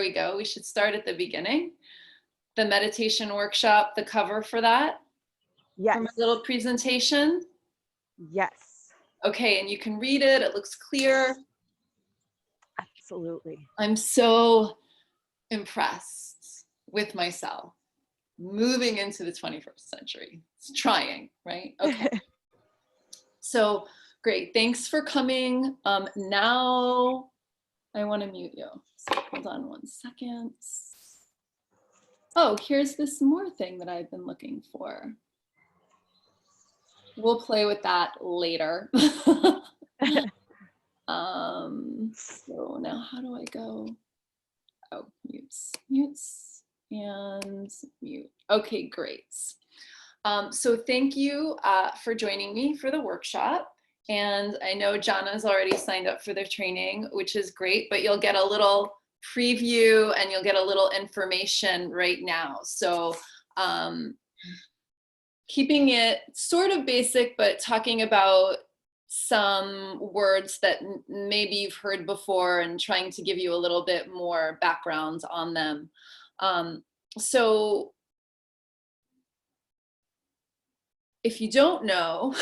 we go. We should start at the beginning. The meditation workshop, the cover for that? Yes. For my little presentation? Yes. Okay, and you can read it. It looks clear. Absolutely. I'm so impressed with myself moving into the 21st century. It's trying, right? Okay. So great. Thanks for coming. Now I want to mute you. So hold on 1 second. Oh, here's this more thing that I've been looking for. We'll play with that later. So now how do I go? Oh, mutes and mute. Okay, great. So thank you for joining me for the workshop. And I know Jana's already signed up for the training, which is great, but you'll get a little preview and you'll get a little information right now. So keeping it sort of basic, but talking about some words that maybe you've heard before and trying to give you a little bit more background on them. So if you don't know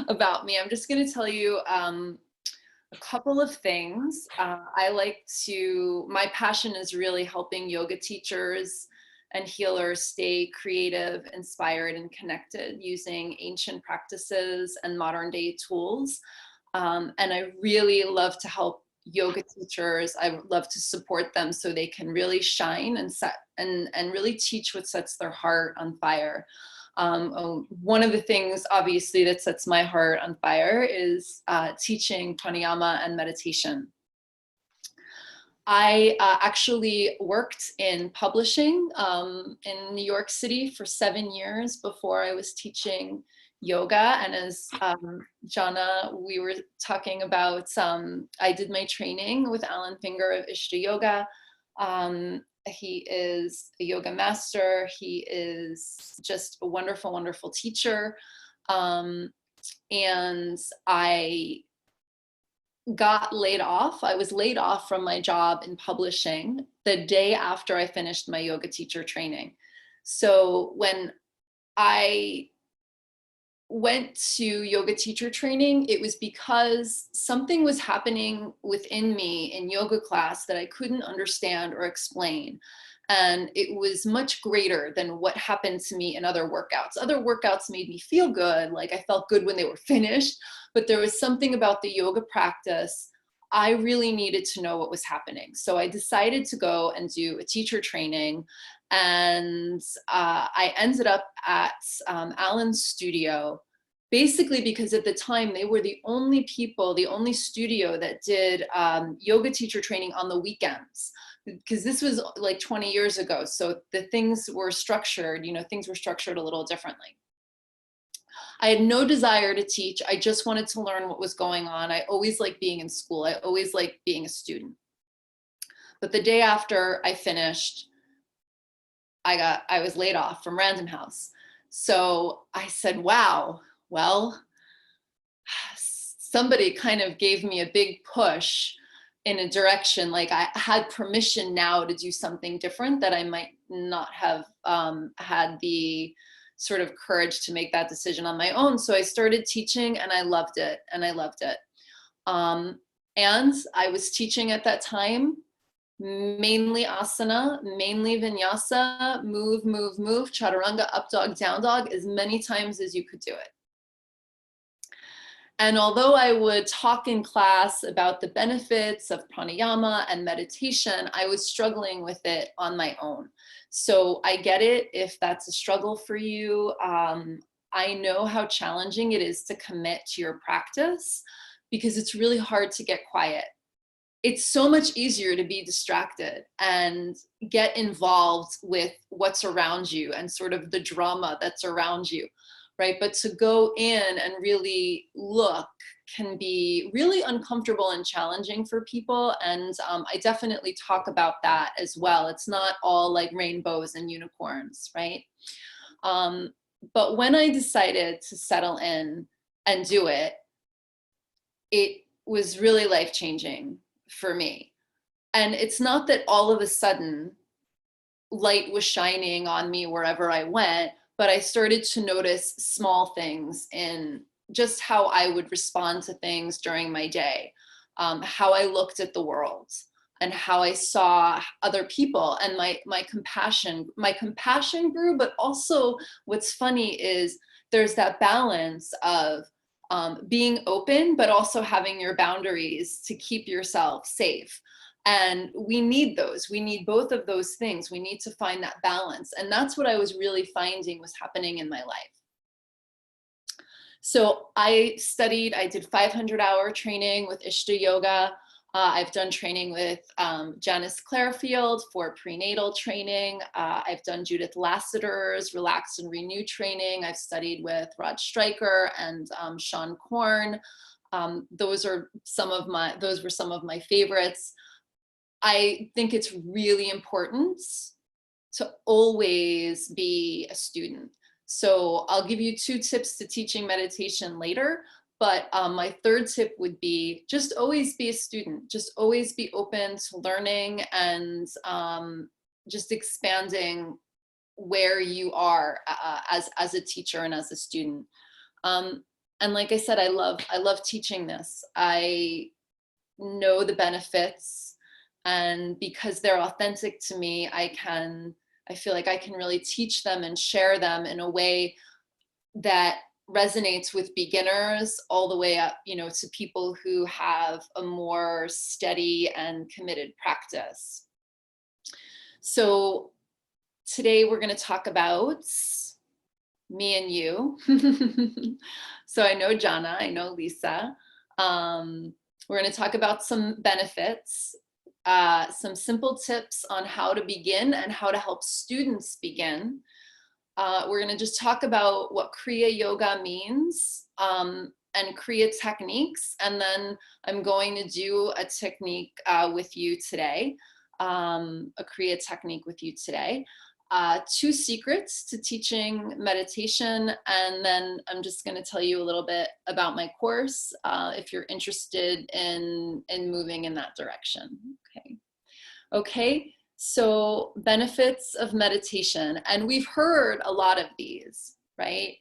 about me, I'm just going to tell you a couple of things. My passion is really helping yoga teachers and healers stay creative, inspired, and connected using ancient practices and modern day tools. And I really love to help yoga teachers. I love to support them so they can really shine and really teach what sets their heart on fire. One of the things, obviously, that sets my heart on fire is teaching pranayama and meditation. I actually worked in publishing in New York City for 7 years before I was teaching yoga. And as Jana, we were talking about, I did my training with Alan Finger of Ishta Yoga. He is a yoga master. He is just a wonderful, wonderful teacher. And I got laid off. I was laid off from my job in publishing the day after I finished my yoga teacher training. So when I went to yoga teacher training, it was because something was happening within me in yoga class that I couldn't understand or explain. And it was much greater than what happened to me in other workouts. Other workouts made me feel good, like I felt good when they were finished, but there was something about the yoga practice. I really needed to know what was happening. So I decided to go and do a teacher training. And I ended up at Alan's studio, basically because at the time they were the only studio that did yoga teacher training on the weekends, because this was like 20 years ago. So the things were structured, things were structured a little differently. I had no desire to teach. I just wanted to learn what was going on. I always liked being in school. I always liked being a student. But the day after I finished, I was laid off from Random House. So I said, wow, well, somebody kind of gave me a big push in a direction. Like I had permission now to do something different that I might not have had the sort of courage to make that decision on my own. So I started teaching and I loved it. And I was teaching at that time mainly asana, mainly vinyasa, move, chaturanga, up dog, down dog, as many times as you could do it. And although I would talk in class about the benefits of pranayama and meditation, I was struggling with it on my own. So I get it if that's a struggle for you. I know how challenging it is to commit to your practice because it's really hard to get quiet. It's so much easier to be distracted and get involved with what's around you and sort of the drama that's around you, right? But to go in and really look can be really uncomfortable and challenging for people. And I definitely talk about that as well. It's not all like rainbows and unicorns, right? But when I decided to settle in and do it, it was really life-changing for me. And it's not that all of a sudden light was shining on me wherever I went, but I started to notice small things in just how I would respond to things during my day, how I looked at the world, and how I saw other people, and my compassion grew. But also, what's funny is there's that balance of being open, but also having your boundaries to keep yourself safe. And we need those. We need both of those things. We need to find that balance. And that's what I was really finding was happening in my life. So I did 500-hour training with Ishta Yoga. I've done training with Janice Clarefield for prenatal training. I've done Judith Lassiter's Relax and Renew training. I've studied with Rod Stryker and Sean Korn. Those were some of my favorites. I think it's really important to always be a student. So I'll give you 2 tips to teaching meditation later. But my third tip would be just always be a student. Just always be open to learning and just expanding where you are as a teacher and as a student. And like I said, I love teaching this. I know the benefits, and because they're authentic to me, I feel like I can really teach them and share them in a way that resonates with beginners all the way up, to people who have a more steady and committed practice. So today we're going to talk about me and you. So I know Jana, I know Lisa. We're going to talk about some benefits, some simple tips on how to begin and how to help students begin. We're going to just talk about what Kriya Yoga means and Kriya techniques. And then I'm going to do a technique with you today, a Kriya technique with you today. 2 secrets to teaching meditation. And then I'm just going to tell you a little bit about my course if you're interested in moving in that direction. Okay. So benefits of meditation, and we've heard a lot of these, right?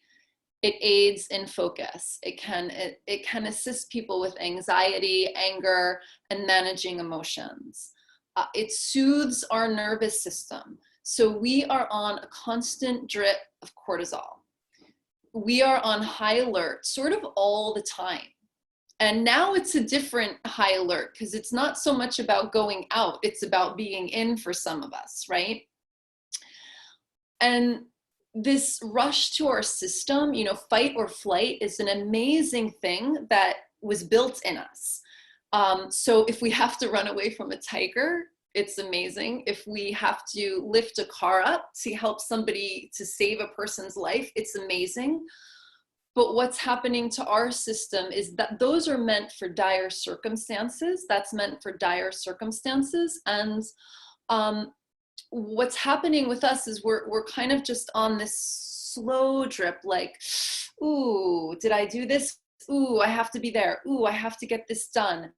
It aids in focus. It can assist people with anxiety, anger, and managing emotions. It soothes our nervous system. So we are on a constant drip of cortisol. We are on high alert sort of all the time. And now it's a different high alert because it's not so much about going out, it's about being in for some of us, right? And this rush to our system, fight or flight is an amazing thing that was built in us. So if we have to run away from a tiger, it's amazing. If we have to lift a car up to help somebody, to save a person's life, it's amazing. But what's happening to our system is that those are meant for dire circumstances. That's meant for dire circumstances. And what's happening with us is we're kind of just on this slow drip, like, ooh, did I do this? Ooh, I have to be there. Ooh, I have to get this done.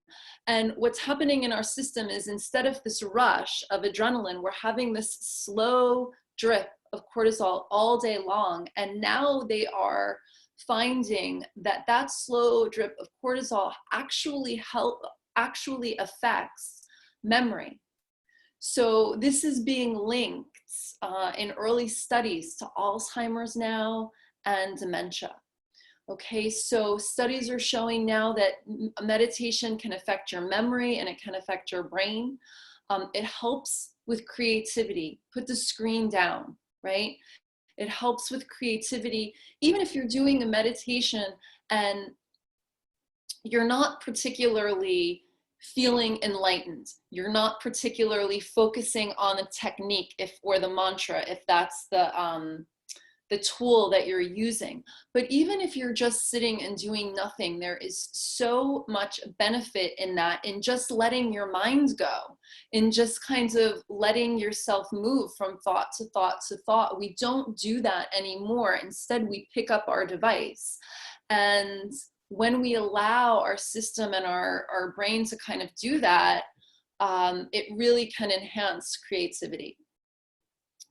And what's happening in our system is instead of this rush of adrenaline, we're having this slow drip of cortisol all day long. And now they are finding that slow drip of cortisol actually affects memory. So this is being linked in early studies to Alzheimer's now and dementia. Okay, so studies are showing now that meditation can affect your memory and it can affect your brain. It helps with creativity. Put the screen down, right? It helps with creativity. Even if you're doing a meditation and you're not particularly feeling enlightened, you're not particularly focusing on a technique or the mantra, if that's the tool that you're using. But even if you're just sitting and doing nothing, there is so much benefit in that, in just letting your mind go, in just kind of letting yourself move from thought to thought to thought. We don't do that anymore. Instead, we pick up our device. And when we allow our system and our brain to kind of do that, it really can enhance creativity.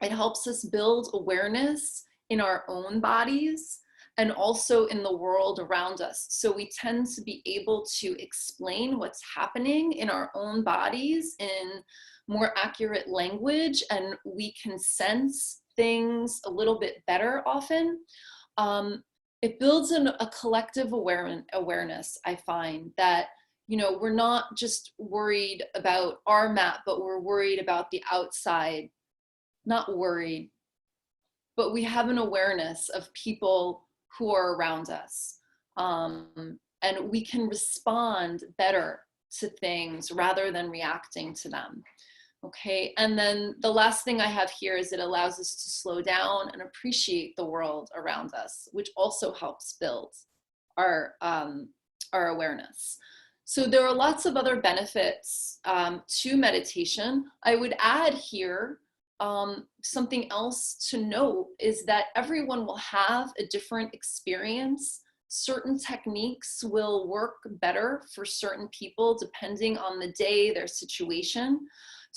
It helps us build awareness in our own bodies and also in the world around us. So we tend to be able to explain what's happening in our own bodies in more accurate language, and we can sense things a little bit better often. It builds a collective awareness, I find, that, you know, we're not just worried about our mat, but we're worried about the outside. Not worried, but we have an awareness of people who are around us. And we can respond better to things rather than reacting to them. Okay, and then the last thing I have here is it allows us to slow down and appreciate the world around us, which also helps build our awareness. So there are lots of other benefits to meditation. I would add here something else to note is that everyone will have a different experience. Certain techniques will work better for certain people depending on the day, their situation.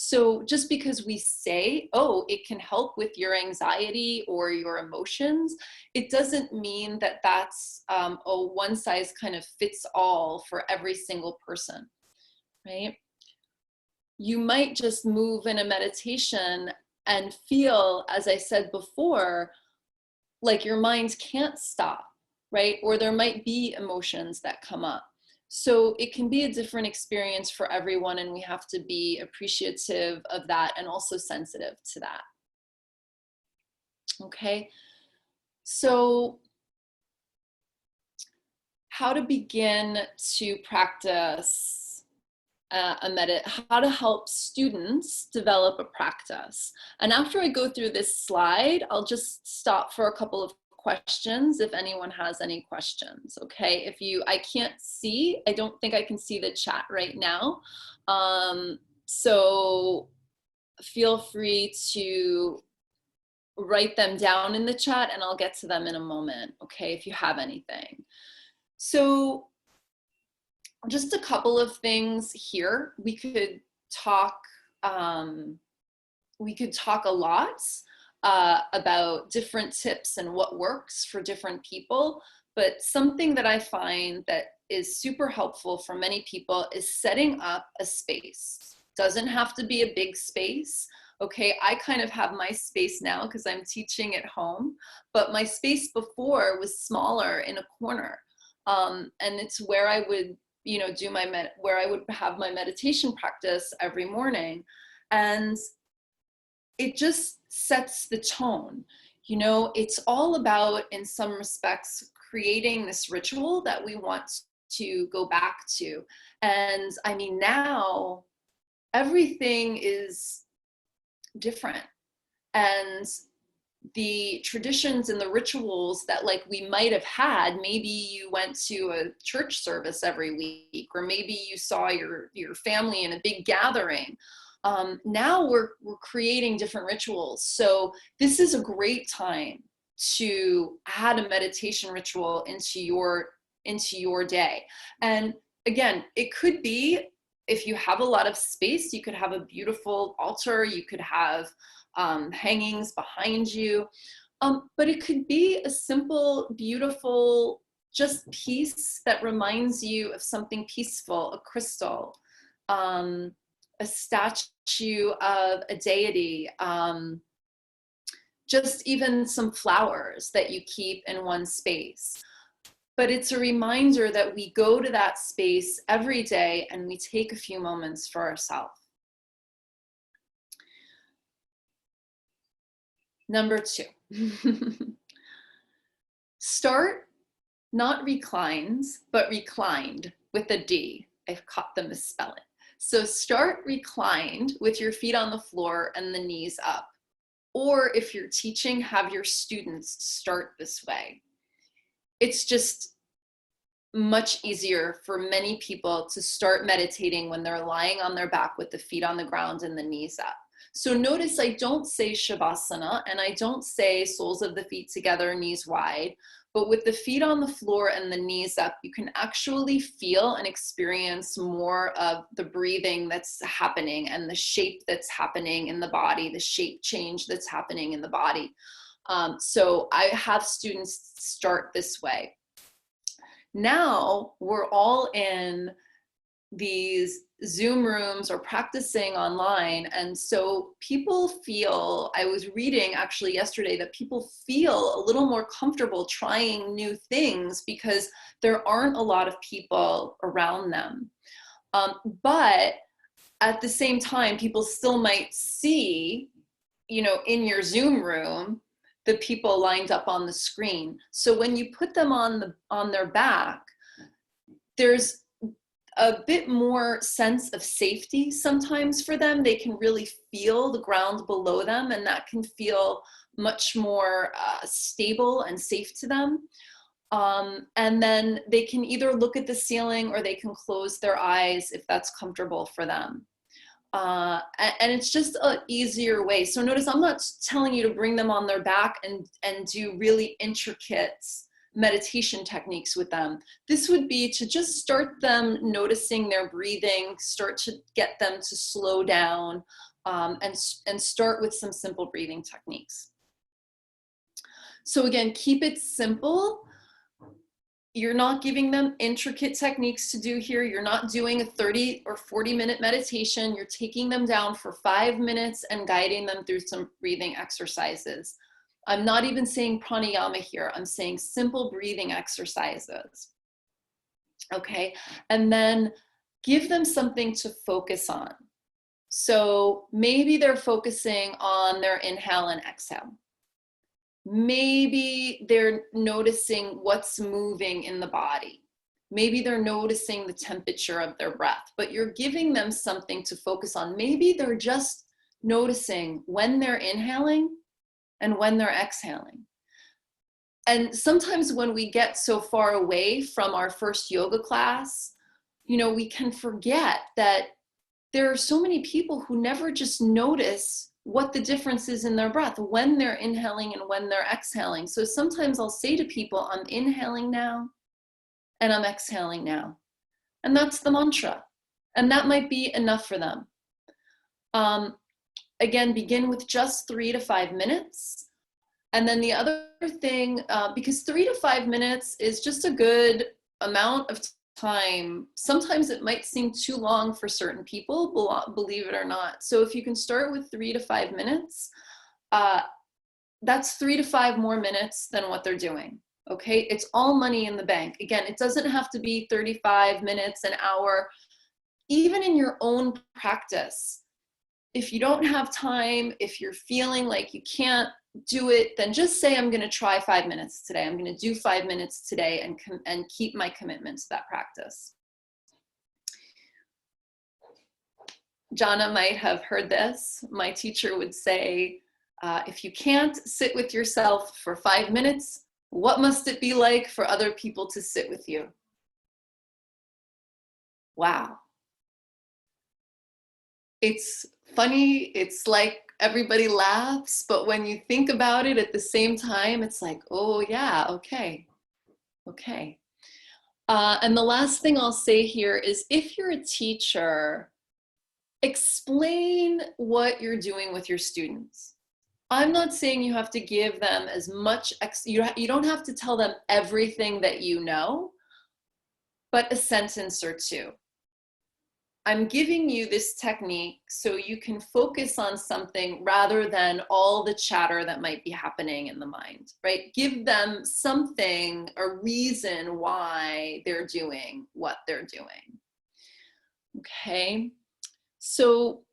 So just because we say, oh, it can help with your anxiety or your emotions, it doesn't mean that that's a one size kind of fits all for every single person, right? You might just move in a meditation and feel, as I said before, like your mind can't stop, right? Or there might be emotions that come up. So it can be a different experience for everyone, and we have to be appreciative of that and also sensitive to that. Okay, so how to begin to practice how to help students develop a practice. And after I go through this slide, I'll just stop for a couple of questions if anyone has any questions. Okay, I can't see, I don't think I can see the chat right now. So feel free to write them down in the chat and I'll get to them in a moment, okay, if you have anything. So just a couple of things here. We could talk a lot about different tips and what works for different people. But something that I find that is super helpful for many people is setting up a space. Doesn't have to be a big space. Okay, I kind of have my space now because I'm teaching at home, but my space before was smaller in a corner. And it's where I would, you know, where I would have my meditation practice every morning. And it just sets the tone. You know, it's all about, in some respects, creating this ritual that we want to go back to. And I mean, now everything is different. And the traditions and the rituals that like we might have had, maybe you went to a church service every week, or maybe you saw your family in a big gathering. Now we're creating different rituals. So this is a great time to add a meditation ritual into your day. And again, it could be, if you have a lot of space, you could have a beautiful altar, you could have hangings behind you, but it could be a simple, beautiful, just piece that reminds you of something peaceful, a crystal, a statue of a deity, just even some flowers that you keep in one space. But it's a reminder that we go to that space every day and we take a few moments for ourselves. Number 2, start not reclined, but reclined with a D. I've caught the misspelling. So start reclined with your feet on the floor and the knees up. Or if you're teaching, have your students start this way. It's just much easier for many people to start meditating when they're lying on their back with the feet on the ground and the knees up. So notice I don't say Shavasana, and I don't say soles of the feet together, knees wide, but with the feet on the floor and the knees up, you can actually feel and experience more of the breathing that's happening and the shape that's happening in the body, the shape change that's happening in the body. So I have students start this way. Now we're all in these Zoom rooms or practicing online. And so people feel, I was reading actually yesterday that people feel a little more comfortable trying new things because there aren't a lot of people around them. But at the same time, people still might see, you know, in your Zoom room, the people lined up on the screen. So when you put them on their back, there's a bit more sense of safety sometimes for them. They can really feel the ground below them, and that can feel much more stable and safe to them. And then they can either look at the ceiling or they can close their eyes if that's comfortable for them. And it's just an easier way. So notice I'm not telling you to bring them on their back and do really intricate meditation techniques with them. This would be to just start them noticing their breathing, start to get them to slow down, and start with some simple breathing techniques. So again, keep it simple. You're not giving them intricate techniques to do here. You're not doing a 30 or 40-minute meditation. You're taking them down for 5 minutes and guiding them through some breathing exercises. I'm not even saying pranayama here. I'm saying simple breathing exercises. Okay, and then give them something to focus on. So maybe they're focusing on their inhale and exhale. Maybe they're noticing what's moving in the body. Maybe they're noticing the temperature of their breath, but you're giving them something to focus on. Maybe they're just noticing when they're inhaling and when they're exhaling. And sometimes when we get so far away from our first yoga class, you know, we can forget that there are so many people who never just notice what the difference is in their breath when they're inhaling and when they're exhaling. So sometimes I'll say to people, I'm inhaling now and I'm exhaling now. And that's the mantra. And that might be enough for them. Again, begin with just 3 to 5 minutes. And then the other thing, because 3 to 5 minutes is just a good amount of time. Sometimes it might seem too long for certain people, believe it or not. So if you can start with 3 to 5 minutes, that's 3 to 5 more minutes than what they're doing. Okay, it's all money in the bank. Again, it doesn't have to be 35 minutes, an hour. Even in your own practice, if you don't have time, if you're feeling like you can't do it, then just say, I'm going to try 5 minutes today. I'm going to do 5 minutes today and keep my commitment to that practice. Jana might have heard this. My teacher would say, if you can't sit with yourself for 5 minutes, what must it be like for other people to sit with you? Wow. It's funny. It's like everybody laughs, but when you think about it at the same time, it's like, oh yeah, okay. And the last thing I'll say here is, if you're a teacher, explain what you're doing with your students. I'm not saying you have to give them as much, you don't have to tell them everything that you know, but a sentence or two. I'm giving you this technique so you can focus on something rather than all the chatter that might be happening in the mind, right? Give them something, a reason why they're doing what they're doing. Okay, so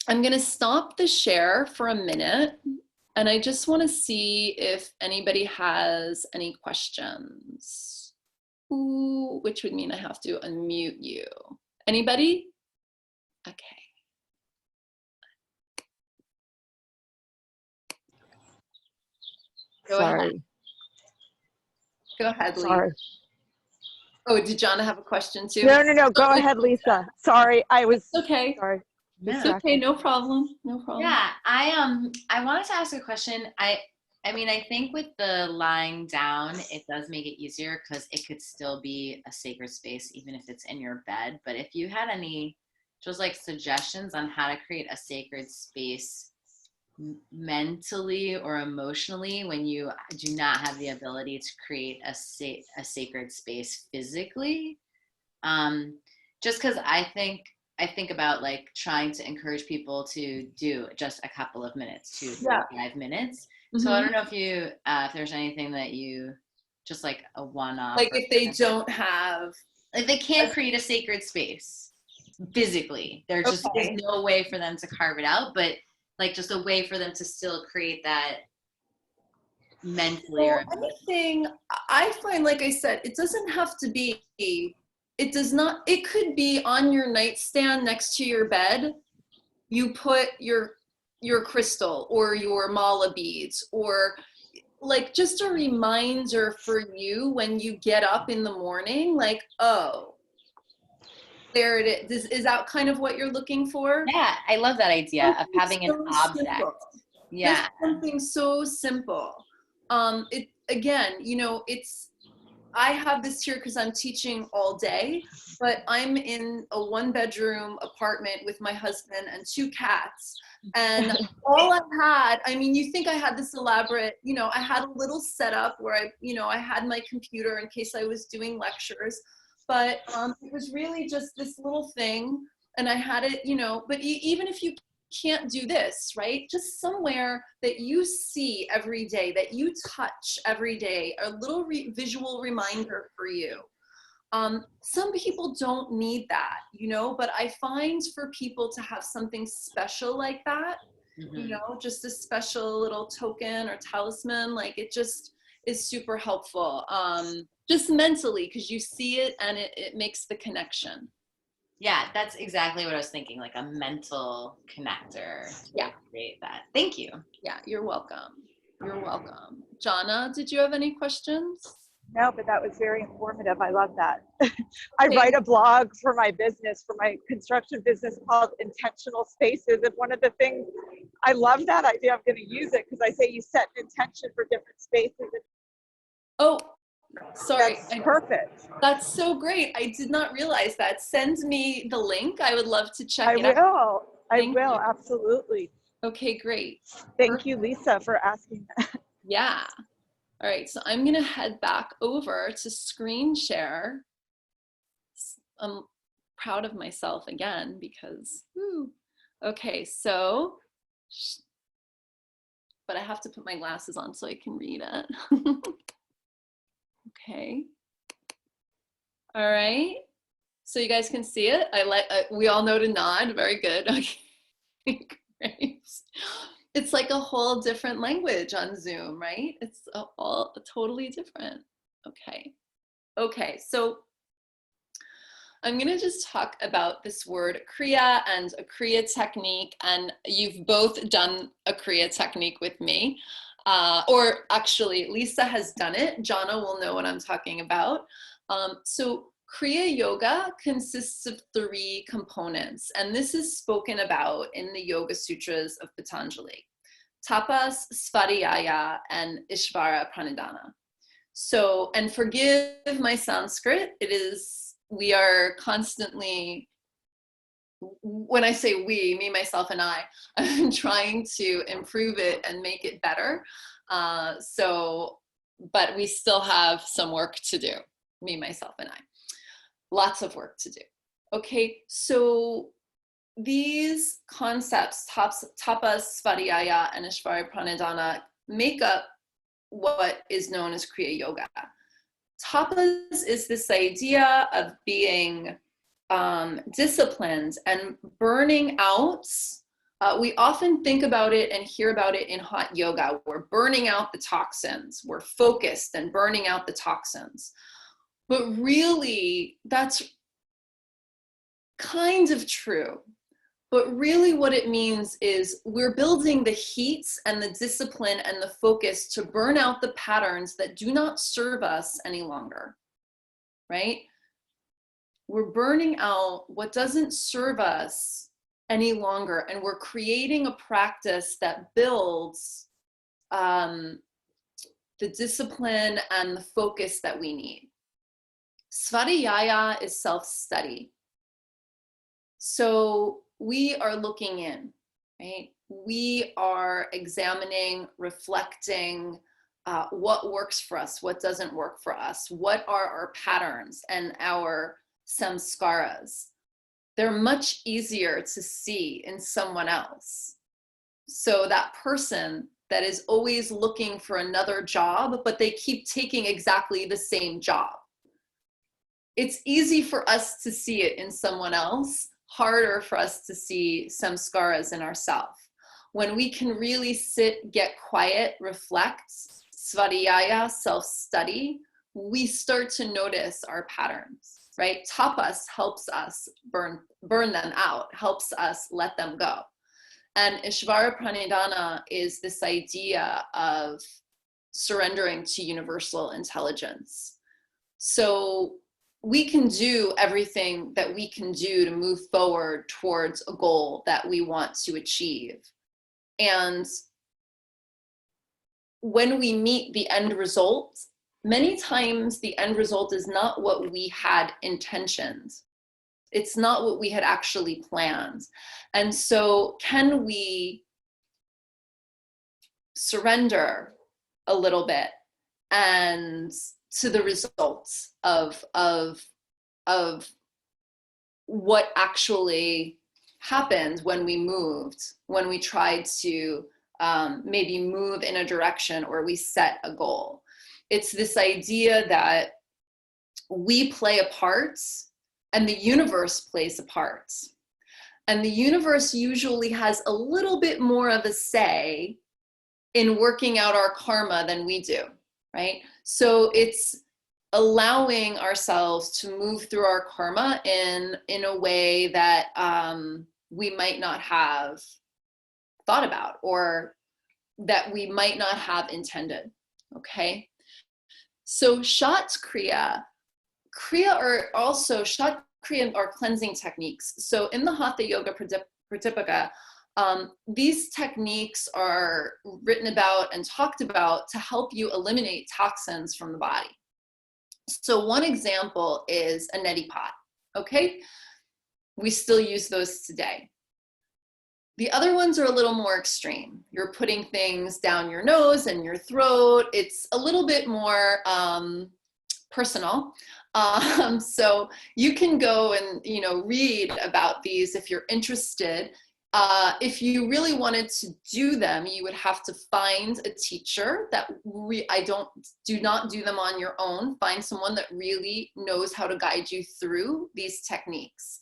I'm going to stop the share for a minute, and I just want to see if anybody has any questions. Ooh, which would mean I have to unmute you. Anybody? Okay. Go ahead. Go ahead, Lee. Sorry. Oh, did Jana have a question too? No. Go ahead, Lisa. Sorry, I was okay. Sorry. It's Yeah. okay, no problem. No problem. Yeah, I wanted to ask a question. I mean, I think with the lying down, it does make it easier because it could still be a sacred space even if it's in your bed. But if you had any just like suggestions on how to create a sacred space mentally or emotionally when you do not have the ability to create a sacred space physically, just because I think about like trying to encourage people to do just a couple of minutes, 2, 3, 5 minutes. So I don't know if there's anything that you just like a one-off, Like or if they don't have, like they can't create a sacred space physically. There just is okay. no way for them to carve it out, but like just a way for them to still create that mentally So or anything, I find, like I said, it doesn't have to be, it does not, it could be on your nightstand next to your bed. You put your crystal or your mala beads, or like just a reminder for you when you get up in the morning, like, oh, there it is. Is that kind of what you're looking for? yeah, I love that idea of It's having an so object. simple. Just Yeah. something so simple. It again, you know, it's, I have this here because I'm teaching all day, but I'm in a 1-bedroom apartment with my husband and 2 cats. And all I had, I mean, you think I had this elaborate, you know, I had a little setup where I had my computer in case I was doing lectures, but it was really just this little thing. And I had it, but even if you can't do this, right? Just somewhere that you see every day, that you touch every day, a little visual reminder for you. Some people don't need that, but I find for people to have something special like that, just a special little token or talisman, like it just is super helpful. Just mentally, because you see it and it makes the connection. Yeah, that's exactly what I was thinking, like a mental connector to create that. Thank you. Yeah, you're welcome. You're welcome. Jana, did you have any questions? No, but that was very informative. I love that. I write a blog for my business, for my construction business, called Intentional Spaces. And one of the things, I love that idea. I'm going to use it because I say you set an intention for different spaces. Oh, sorry. That's perfect. That's so great. I did not realize that. Send me the link. I would love to check it out. I Thank will, you. absolutely. Okay, great. Thank you, Lisa, for asking that. Yeah. All right, so I'm gonna head back over to screen share. I'm proud of myself again because, okay, so, but I have to put my glasses on so I can read it. Okay. All right. So you guys can see it. We all know to nod. Very good. Okay. Great. It's like a whole different language on Zoom, right? It's all totally different. Okay. Okay. So I'm going to just talk about this word Kriya and a Kriya technique. And you've both done a Kriya technique with me. Or actually, Lisa has done it. Jana will know what I'm talking about. So Kriya Yoga consists of 3 components, and this is spoken about in the Yoga Sutras of Patanjali: Tapas, Svadhyaya, and Ishvara Pranidhana. So, and forgive my Sanskrit, we are constantly, when I say we, me, myself, and I'm trying to improve it and make it better. But we still have some work to do, me, myself, and I. Lots of work to do. Okay, so these concepts, tapas, svadhyaya, and ishvara pranidhana, make up what is known as Kriya Yoga. Tapas is this idea of being disciplined and burning out. We often think about it and hear about it in hot yoga. We're burning out the toxins. We're focused and burning out the toxins. But really, that's kind of true. But really what it means is we're building the heat and the discipline and the focus to burn out the patterns that do not serve us any longer, right? We're burning out what doesn't serve us any longer. And we're creating a practice that builds the discipline and the focus that we need. Svadhyaya is self-study. So we are looking in, right? We are examining, reflecting what works for us, what doesn't work for us, what are our patterns and our samskaras. They're much easier to see in someone else. So that person that is always looking for another job, but they keep taking exactly the same job. It's easy for us to see it in someone else, harder for us to see samskaras in ourselves. When we can really sit, get quiet, reflect, svadhyaya, self-study, we start to notice our patterns, right? Tapas helps us burn them out, helps us let them go. And Ishvara Pranidhana is this idea of surrendering to universal intelligence. So we can do everything that we can do to move forward towards a goal that we want to achieve. And when we meet the end result, many times the end result is not what we had intentioned. It's not what we had actually planned. And so can we surrender a little bit and to the results of what actually happened when we moved, when we tried to maybe move in a direction or we set a goal. It's this idea that we play a part and the universe plays a part. And the universe usually has a little bit more of a say in working out our karma than we do, right? So it's allowing ourselves to move through our karma in a way that we might not have thought about or that we might not have intended, okay? So Shat Kriya are also, Shat Kriya are cleansing techniques. So in the Hatha Yoga Pratipaka, these techniques are written about and talked about to help you eliminate toxins from the body. So one example is a Neti Pot, okay? We still use those today. The other ones are a little more extreme. You're putting things down your nose and your throat. It's a little bit more personal. So you can go and read about these if you're interested. If you really wanted to do them, you would have to find a teacher that do not do them on your own. Find someone that really knows how to guide you through these techniques.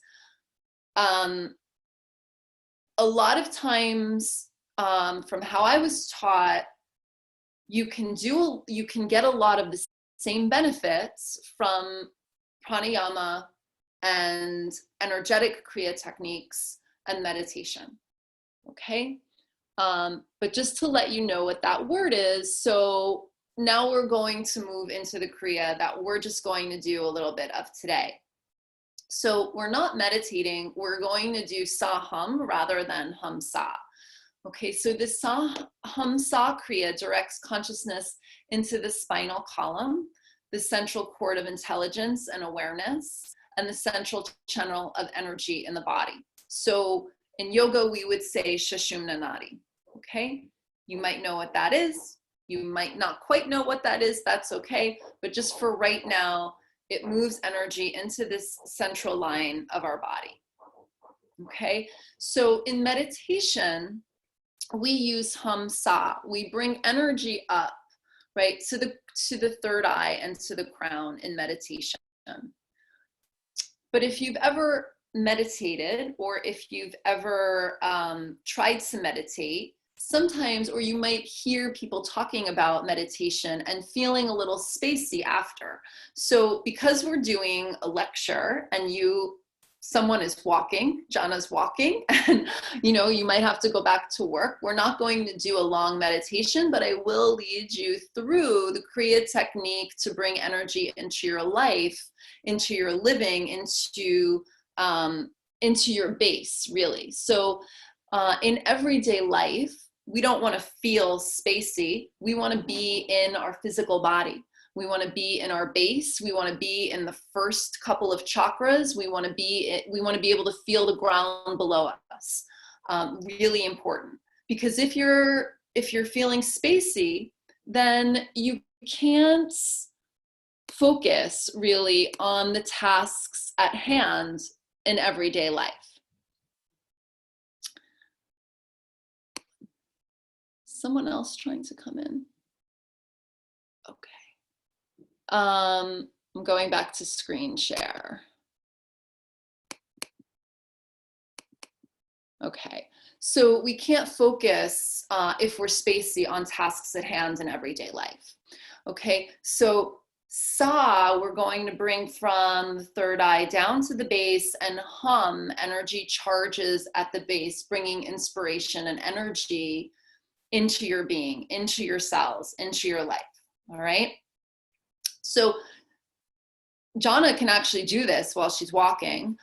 A lot of times, from how I was taught, you can get a lot of the same benefits from pranayama and energetic kriya techniques and meditation, okay? But just to let you know what that word is, so now we're going to move into the kriya that we're just going to do a little bit of today. So we're not meditating, we're going to do sa-hum rather than hum-sa. Okay, so the hum-sa kriya directs consciousness into the spinal column, the central cord of intelligence and awareness, and the central channel of energy in the body. So in yoga, we would say Sushumna Nadi, okay? You might know what that is. You might not quite know what that is, that's okay. But just for right now, it moves energy into this central line of our body, okay? So in meditation, we use hum-sa. We bring energy up, right, to the third eye and to the crown in meditation. But if you've ever meditated or if you've ever tried to meditate, sometimes, or you might hear people talking about meditation and feeling a little spacey after. So because we're doing a lecture and someone is walking, Jana's walking, and you might have to go back to work. We're not going to do a long meditation, but I will lead you through the Kriya technique to bring energy into your life, into your living, into into your base, really. So in everyday life, we don't want to feel spacey. We want to be in our physical body. We want to be in our base. We want to be in the first couple of chakras. We want to be able to feel the ground below us. Really important, because if you're feeling spacey, then you can't focus really on the tasks at hand in everyday life. Someone else trying to come in? Okay. I'm going back to screen share. Okay, so we can't focus if we're spacey on tasks at hand in everyday life. Okay, so sa, we're going to bring from the third eye down to the base, and hum, energy charges at the base, bringing inspiration and energy into your being, into your cells, into your life. All right, so Jana can actually do this while she's walking.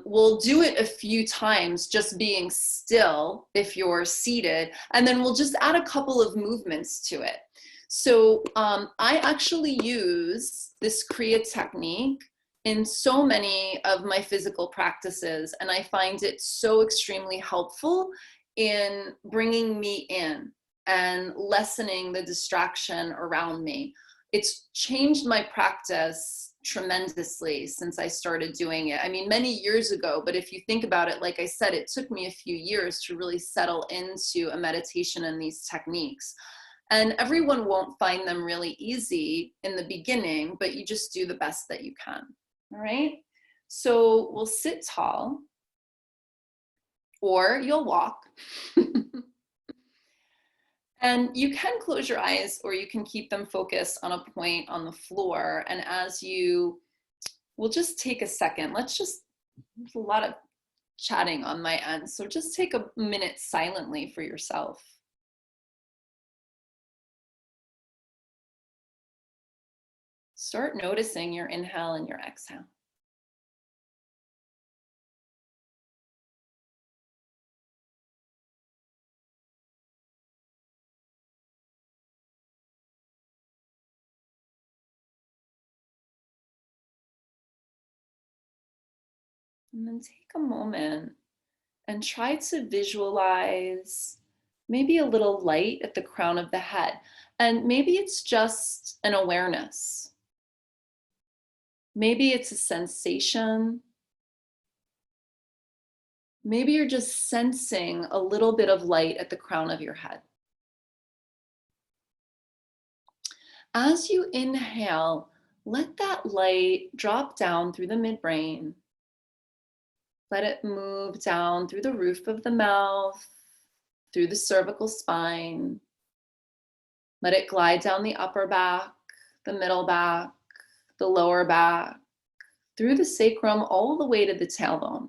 We'll do it a few times, just being still if you're seated, and then we'll just add a couple of movements to it. So I actually use this Kriya technique in so many of my physical practices, and I find it so extremely helpful in bringing me in and lessening the distraction around me. It's changed my practice tremendously since I started doing it. I mean, many years ago, but if you think about it, like I said, it took me a few years to really settle into a meditation and these techniques. And everyone won't find them really easy in the beginning, but you just do the best that you can. All right. So we'll sit tall, or you'll walk. And you can close your eyes, or you can keep them focused on a point on the floor. And as we'll just take a second. There's a lot of chatting on my end. So just take a minute silently for yourself. Start noticing your inhale and your exhale. And then take a moment and try to visualize maybe a little light at the crown of the head. And maybe it's just an awareness. Maybe it's a sensation. Maybe you're just sensing a little bit of light at the crown of your head. As you inhale, let that light drop down through the midbrain. Let it move down through the roof of the mouth, through the cervical spine. Let it glide down the upper back, the middle back, the lower back, through the sacrum, all the way to the tailbone.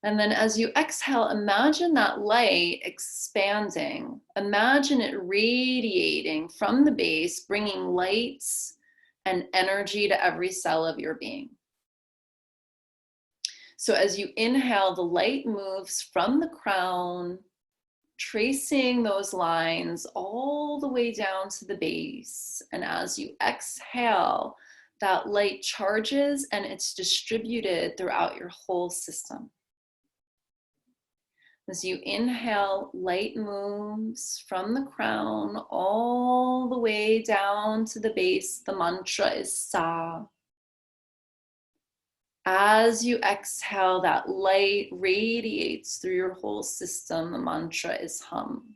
And then as you exhale, imagine that light expanding. Imagine it radiating from the base, bringing lights and energy to every cell of your being. So as you inhale, the light moves from the crown, tracing those lines all the way down to the base. And as you exhale, that light charges and it's distributed throughout your whole system. As you inhale, light moves from the crown all the way down to the base. The mantra is Sa. As you exhale, that light radiates through your whole system. The mantra is Hum.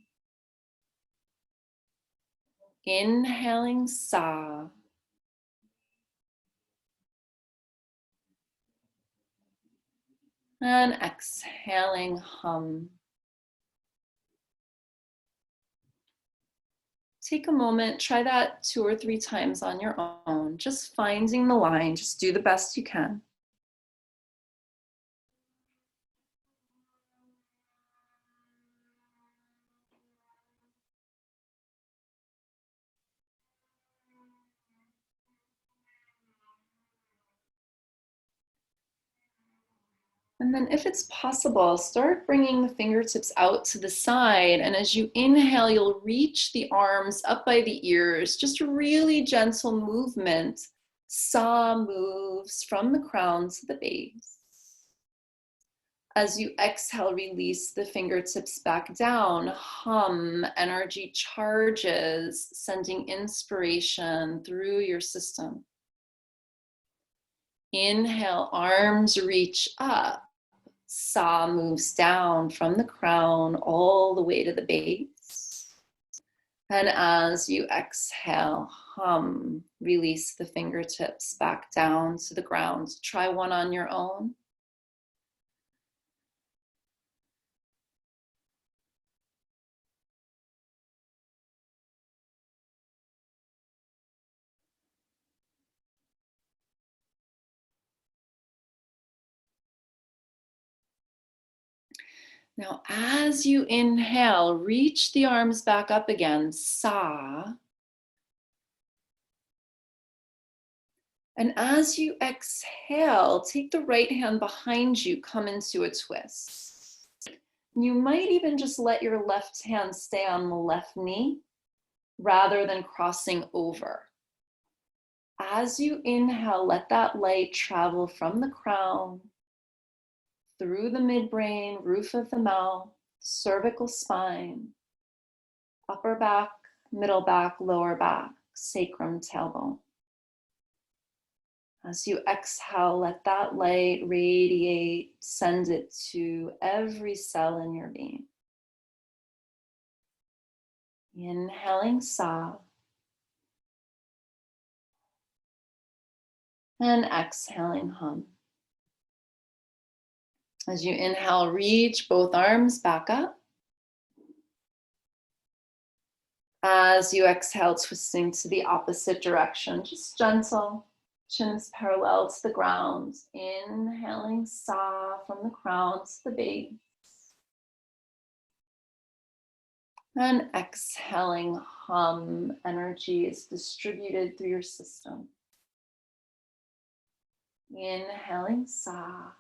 Inhaling Sa. And exhaling Hum. Take a moment, try that 2 or 3 times on your own, just finding the line, just do the best you can. And then if it's possible, start bringing the fingertips out to the side. And as you inhale, you'll reach the arms up by the ears. Just a really gentle movement. Sa moves from the crown to the base. As you exhale, release the fingertips back down. Hum, energy charges, sending inspiration through your system. Inhale, arms reach up. Sa moves down from the crown all the way to the base. And as you exhale, hum, release the fingertips back down to the ground. Try one on your own. Now, as you inhale, reach the arms back up again, sa. And as you exhale, take the right hand behind you, come into a twist. You might even just let your left hand stay on the left knee rather than crossing over. As you inhale, let that light travel from the crown, through the midbrain, roof of the mouth, cervical spine, upper back, middle back, lower back, sacrum, tailbone. As you exhale, let that light radiate, send it to every cell in your being. Inhaling sa. And exhaling hum. As you inhale, reach both arms back up. As you exhale, twisting to the opposite direction, just gentle. Chin is parallel to the ground. Inhaling sa from the crown to the base. And exhaling hum. Energy is distributed through your system. Inhaling sa.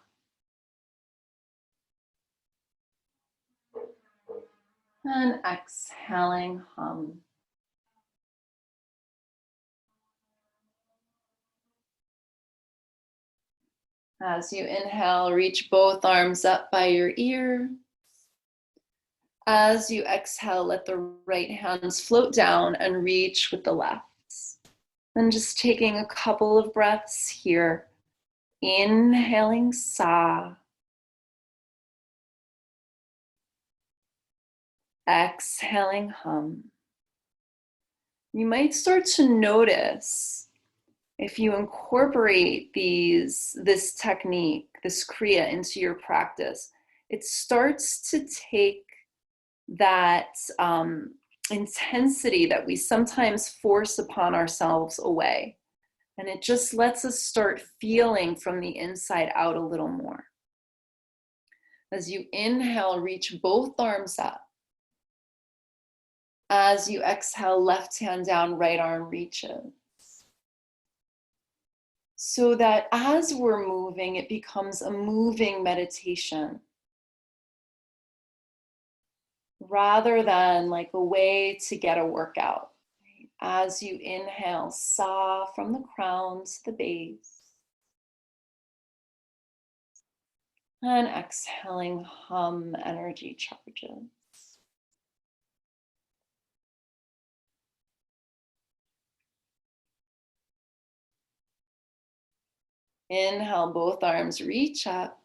And exhaling hum. As you inhale, reach both arms up by your ear. As you exhale, let the right hands float down and reach with the left. And just taking a couple of breaths here. Inhaling sa. Exhaling hum. You might start to notice if you incorporate this technique, this Kriya into your practice, it starts to take that intensity that we sometimes force upon ourselves away. And it just lets us start feeling from the inside out a little more. As you inhale, reach both arms up. As you exhale, left hand down, right arm reaches. So that as we're moving, it becomes a moving meditation rather than like a way to get a workout. As you inhale, sa from the crown to the base. And exhaling, hum, energy charges. Inhale, both arms reach up.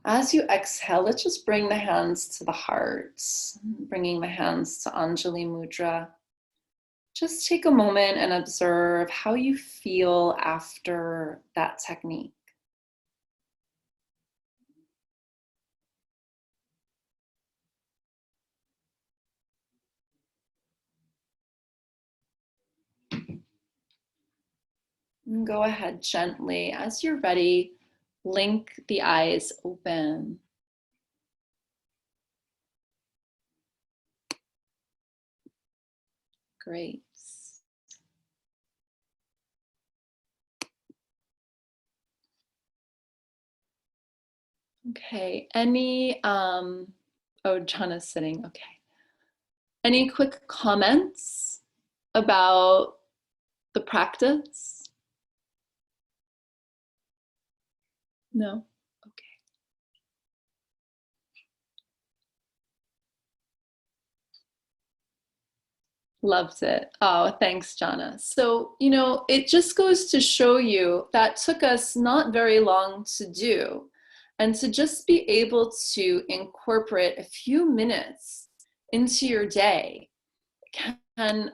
As you exhale, let's just bring the hands to the heart, bringing the hands to Anjali Mudra. Just take a moment and observe how you feel after that technique. And go ahead gently, as you're ready, blink the eyes open. Great. Okay, any, oh, John is sitting, okay. Any quick comments about the practice? No? Okay. Loved it. Oh, thanks, Jana. So, you know, it just goes to show you that took us not very long to do. And to just be able to incorporate a few minutes into your day can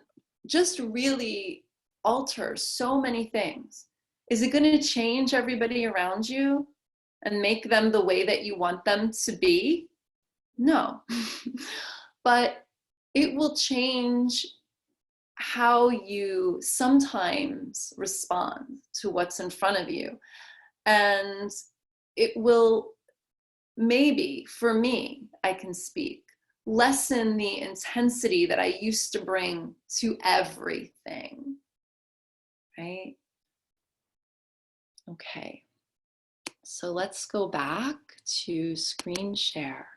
just really alter so many things. Is it going to change everybody around you and make them the way that you want them to be? No. But it will change how you sometimes respond to what's in front of you. And it will maybe, for me, I can speak, lessen the intensity that I used to bring to everything, right? Okay, so let's go back to screen share.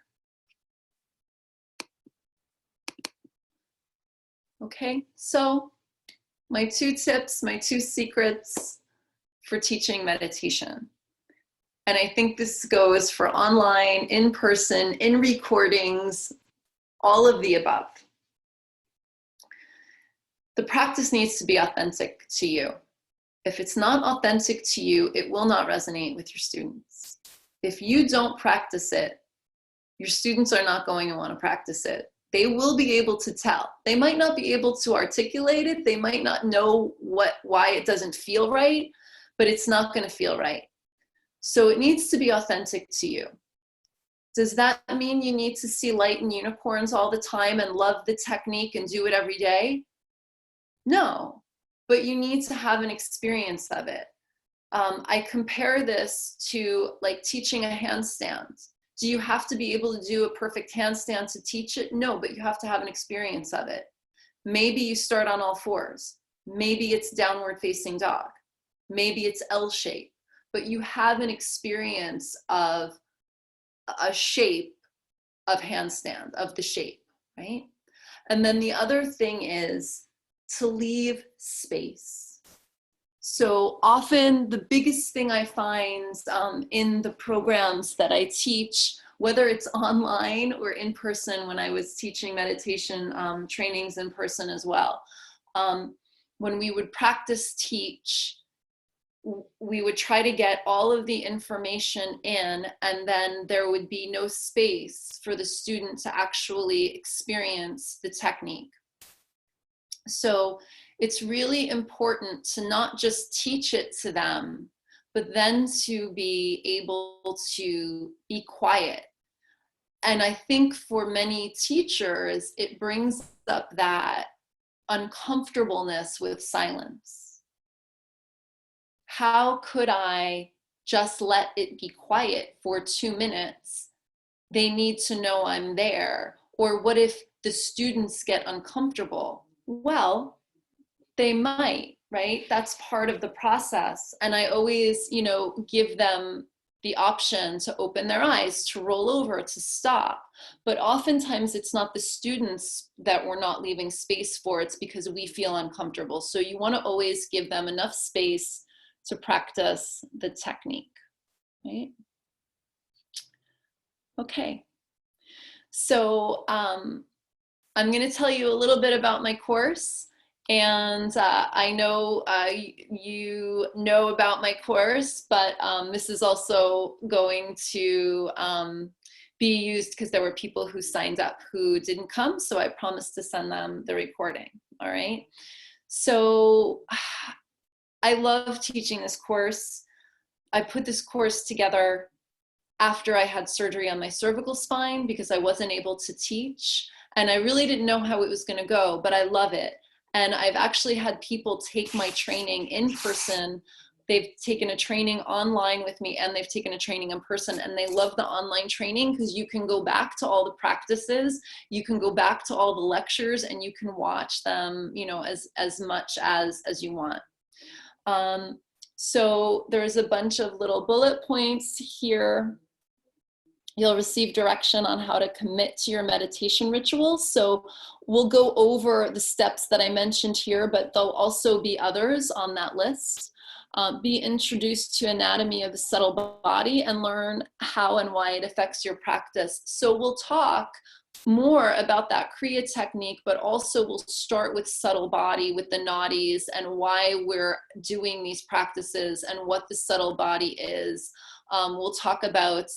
Okay, so my 2 tips, my 2 secrets for teaching meditation. And I think this goes for online, in person, in recordings, all of the above. The practice needs to be authentic to you. If it's not authentic to you, it will not resonate with your students. If you don't practice it, your students are not going to want to practice it. They will be able to tell. They might not be able to articulate it. They might not know why it doesn't feel right, but it's not going to feel right. So it needs to be authentic to you. Does that mean you need to see light and unicorns all the time and love the technique and do it every day? No, but you need to have an experience of it. I compare this to like teaching a handstand. Do you have to be able to do a perfect handstand to teach it? No, but you have to have an experience of it. Maybe you start on all fours. Maybe it's downward facing dog. Maybe it's L shape, but you have an experience of a shape of handstand, of the shape, right? And then the other thing is to leave space. So often the biggest thing I find in the programs that I teach, whether it's online or in person, when I was teaching meditation trainings in person as well, when we would practice teach, we would try to get all of the information in, and then there would be no space for the student to actually experience the technique. So it's really important to not just teach it to them, but then to be able to be quiet. And I think for many teachers, it brings up that uncomfortableness with silence. How could I just let it be quiet for 2 minutes? They need to know I'm there. Or what if the students get uncomfortable? Well, they might, right? That's part of the process. And I always, you know, give them the option to open their eyes, to roll over, to stop. But oftentimes it's not the students that we're not leaving space for, it's because we feel uncomfortable. So you want to always give them enough space to practice the technique, right? Okay, so I'm going to tell you a little bit about my course, and I know you know about my course, but this is also going to be used because there were people who signed up who didn't come, so I promised to send them the recording, all right? So I love teaching this course. I put this course together after I had surgery on my cervical spine because I wasn't able to teach. And I really didn't know how it was going to go, but I love it. And I've actually had people take my training in person. They've taken a training online with me, and they've taken a training in person, and they love the online training because you can go back to all the practices, you can go back to all the lectures, and you can watch them, you know, as much as you want. So there's a bunch of little bullet points here You'll receive direction on how to commit to your meditation rituals. So we'll go over the steps that I mentioned here, but there'll also be others on that list. Be introduced to anatomy of the subtle body and learn how and why it affects your practice. So we'll talk more about that Kriya technique, but also we'll start with subtle body, with the nadis, and why we're doing these practices and what the subtle body is. We'll talk about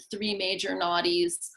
3 major nadis.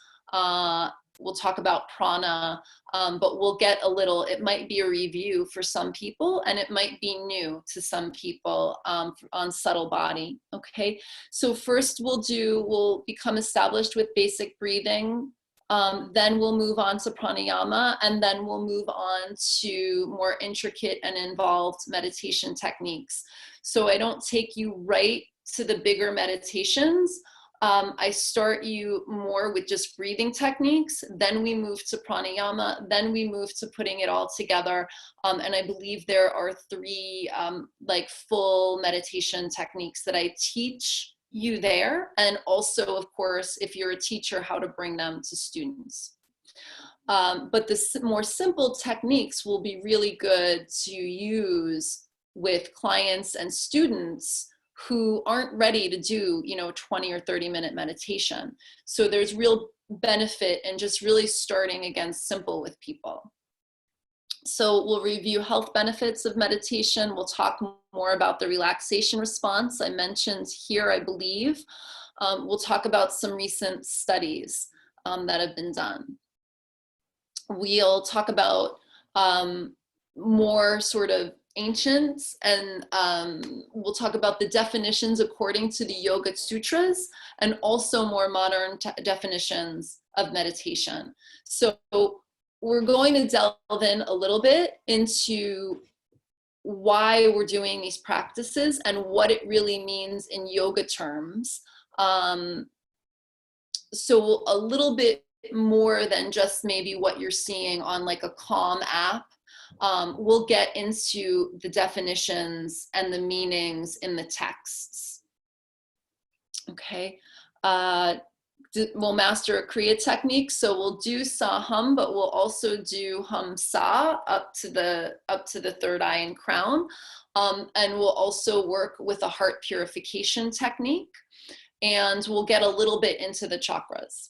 We'll talk about prana, but we'll get a little, it might be a review for some people, and it might be new to some people on subtle body, okay? So first we'll become established with basic breathing. Then we'll move on to pranayama, and then we'll move on to more intricate and involved meditation techniques. So I don't take you right to the bigger meditations. I start you more with just breathing techniques, then we move to pranayama, then we move to putting it all together. And I believe there are 3 like full meditation techniques that I teach you there. And also, of course, if you're a teacher, how to bring them to students. But the more simple techniques will be really good to use with clients and students who aren't ready to do, 20 or 30-minute meditation. So there's real benefit in just really starting again simple with people. So we'll review health benefits of meditation. We'll talk more about the relaxation response I mentioned here, I believe. We'll talk about some recent studies that have been done. We'll talk about more sort of ancient, and we'll talk about the definitions according to the Yoga Sutras, and also more modern definitions of meditation. So we're going to delve in a little bit into why we're doing these practices and what it really means in yoga terms. So a little bit more than just maybe what you're seeing on like a Calm app. We'll get into the definitions and the meanings in the texts. Okay. We'll master a Kriya technique. So we'll do Sa Hum, but we'll also do Hum Sa up to the 3rd eye and crown. And we'll also work with a heart purification technique. And we'll get a little bit into the chakras.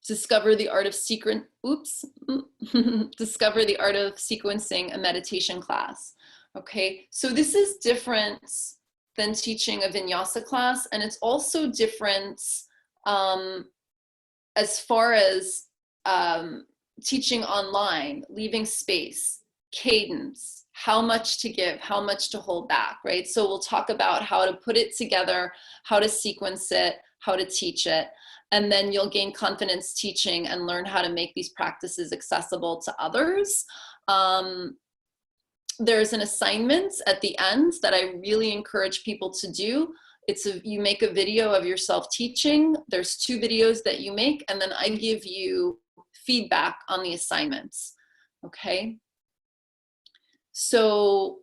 Discover the art of discover the art of sequencing a meditation class. Okay, so this is different than teaching a vinyasa class, and it's also different as far as teaching online, leaving space, cadence, how much to give, how much to hold back, right? So we'll talk about how to put it together, how to sequence it, how to teach it. And then you'll gain confidence teaching and learn how to make these practices accessible to others. There's an assignment at the end that I really encourage people to do. You make a video of yourself teaching. There's 2 videos that you make, and then I give you feedback on the assignments, okay? So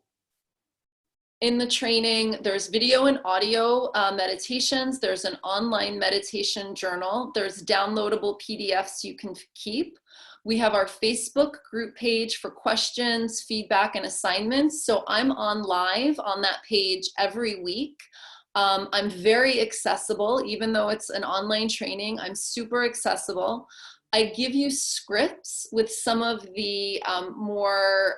in the training, there's video and audio meditations. There's an online meditation journal. There's downloadable PDFs you can keep. We have our Facebook group page for questions, feedback, and assignments. So I'm on live on that page every week. I'm very accessible, even though it's an online training, I'm super accessible. I give you scripts with some of the more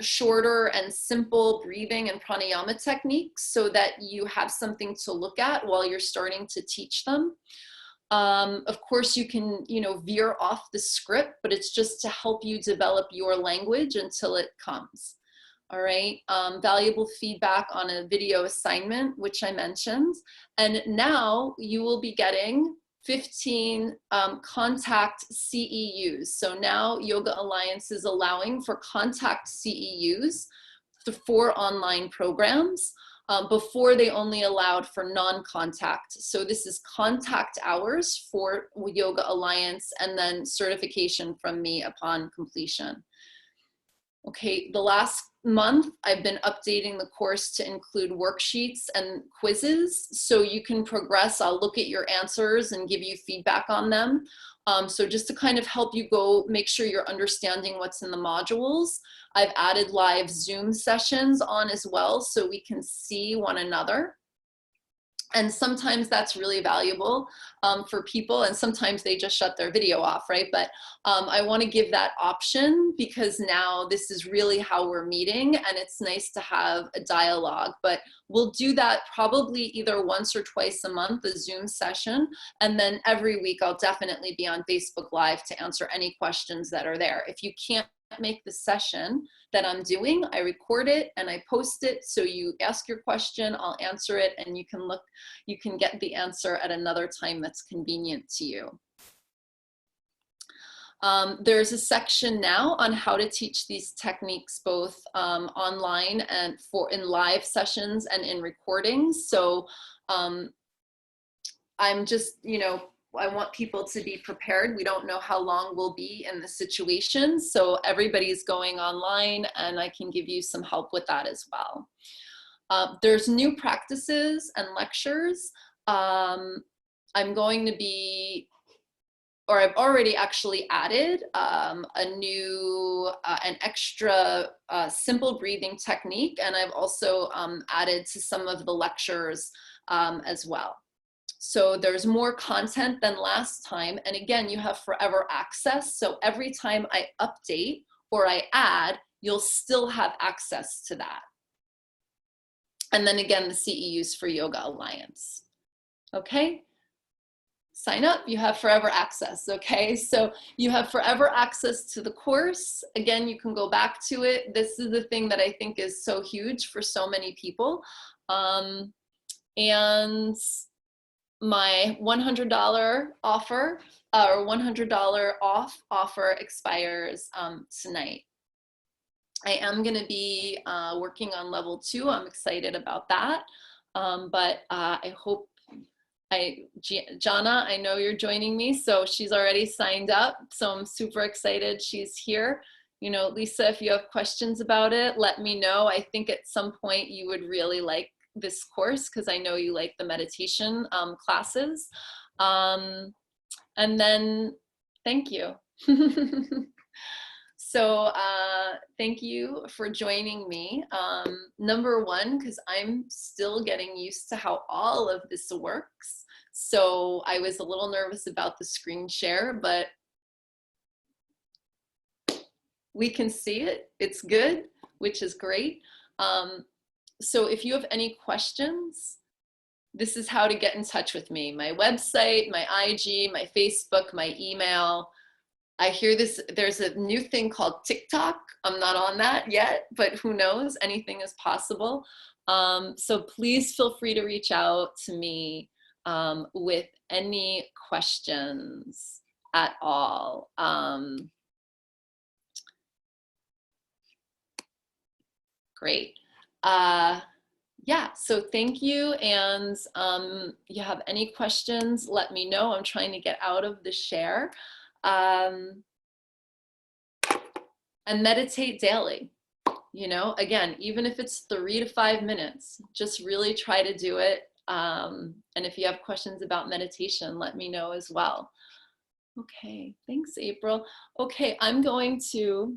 shorter and simple breathing and pranayama techniques so that you have something to look at while you're starting to teach them. Of course, you can, veer off the script, but it's just to help you develop your language until it comes. All right. Valuable feedback on a video assignment, which I mentioned. And now you will be getting 15 contact CEUs. So now Yoga Alliance is allowing for contact CEUs for online programs. Before they only allowed for non-contact. So this is contact hours for Yoga Alliance and then certification from me upon completion. Okay, the last month I've been updating the course to include worksheets and quizzes so you can progress. I'll look at your answers and give you feedback on them. So just to kind of help you go make sure you're understanding what's in the modules, I've added live Zoom sessions on as well so we can see one another. And sometimes that's really valuable for people, and sometimes they just shut their video off, right? But I want to give that option because now this is really how we're meeting, and it's nice to have a dialogue. But we'll do that probably either once or twice a month, a Zoom session, and then every week I'll definitely be on Facebook Live to answer any questions that are there. If you can't make the session that I'm doing, I record it and I post it, so you ask your question, I'll answer it, and you can get the answer at another time that's convenient to you. There's a section now on how to teach these techniques both online and in live sessions and in recordings. So I'm just, I want people to be prepared. We don't know how long we'll be in the situation. So everybody's going online, and I can give you some help with that as well. There's new practices and lectures. I'm going to be, or I've already actually added an extra simple breathing technique. And I've also added to some of the lectures as well. So there's more content than last time. And again, you have forever access. So every time I update or I add, you'll still have access to that. And then again, the CEUs for Yoga Alliance. Okay? Sign up, you have forever access, okay? So you have forever access to the course. Again, you can go back to it. This is the thing that I think is so huge for so many people. And my $100 offer or $100 off offer expires tonight. I am going to be working on level 2. I'm excited about that. But I hope Jana, I know you're joining me, so she's already signed up. So I'm super excited she's here. Lisa, if you have questions about it, let me know. I think at some point you would really like this course because I know you like the meditation classes. And then thank you. So thank you for joining me. Number one, because I'm still getting used to how all of this works. So I was a little nervous about the screen share, but we can see it. It's good, which is great. So if you have any questions, this is how to get in touch with me. My website, my IG, my Facebook, my email. I hear there's a new thing called TikTok. I'm not on that yet, but who knows, anything is possible. So please feel free to reach out to me with any questions at all. Great. Yeah, so thank you. And you have any questions, let me know. I'm trying to get out of the share. And meditate daily. Again, even if it's 3 to 5 minutes, just really try to do it. And if you have questions about meditation, let me know as well. Okay, thanks, April. Okay, I'm going to